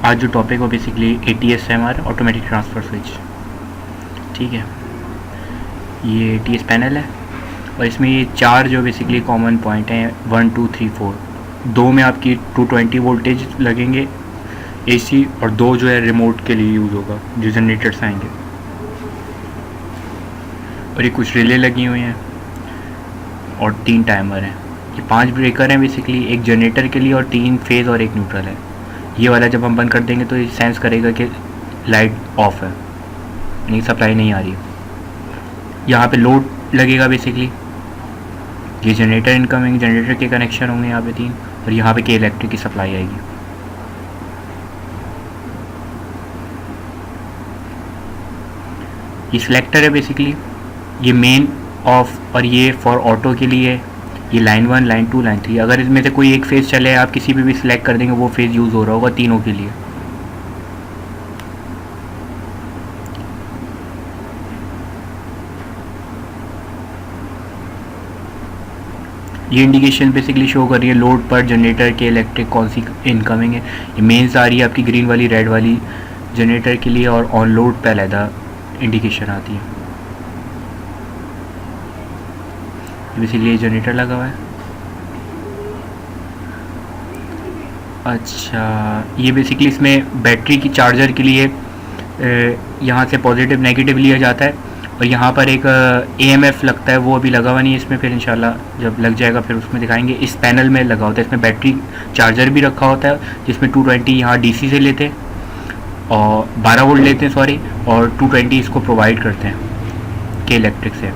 आज जो टॉपिक है बेसिकली ATS है हमारा, ऑटोमेटिक ट्रांसफ़र स्विच। ठीक है, ये ATS पैनल है और इसमें ये 4 जो बेसिकली कॉमन पॉइंट हैं 1 2 3 4। 2 में आपकी 220 वोल्टेज लगेंगे AC और 2 जो है रिमोट के लिए यूज़ होगा, जो जनरेटर्स आएंगे। और ये कुछ रिले लगी हुई हैं और 3 टाइमर हैं। ये 5 ब्रेकर हैं बेसिकली, एक जनरेटर के लिए और 3 फेज़ और एक न्यूट्रल है। ये वाला जब हम बंद कर देंगे तो ये सेंस करेगा कि लाइट ऑफ है, यानी सप्लाई नहीं आ रही है। यहाँ पे लोड लगेगा बेसिकली, ये जनरेटर इनकमिंग, जनरेटर के कनेक्शन होंगे यहाँ पे 3, और यहाँ पे के इलेक्ट्रिक की सप्लाई आएगी। ये सिलेक्टर है बेसिकली, ये मेन ऑफ और ये फॉर ऑटो के लिए, ये लाइन 1 लाइन 2 लाइन 3। अगर इसमें से कोई एक फेज़ चले आप किसी भी सिलेक्ट कर देंगे वो फेज़ यूज़ हो रहा होगा तीनों के लिए। ये इंडिकेशन बेसिकली शो कर रही है लोड पर जनरेटर के इलेक्ट्रिक कौन सी इनकमिंग है। ये मेन्स आ रही है आपकी ग्रीन वाली, रेड वाली जनरेटर के लिए, और ऑन लोड पे अलहदा इंडिकेशन आती है। बेसिकली जनरेटर लगा हुआ है। अच्छा, ये बेसिकली इसमें बैटरी की चार्जर के लिए यहाँ से पॉजिटिव नेगेटिव लिया जाता है, और यहाँ पर एक AMF लगता है, वो अभी लगा हुआ नहीं है इसमें, फिर इंशाल्लाह जब लग जाएगा फिर उसमें दिखाएंगे। इस पैनल में लगा होता है, इसमें बैटरी चार्जर भी रखा होता है जिसमें 220 यहाँ DC से लेते हैं और 12 वोल्ट लेते हैं सॉरी, और 220 इसको प्रोवाइड करते हैं के इलेक्ट्रिक से।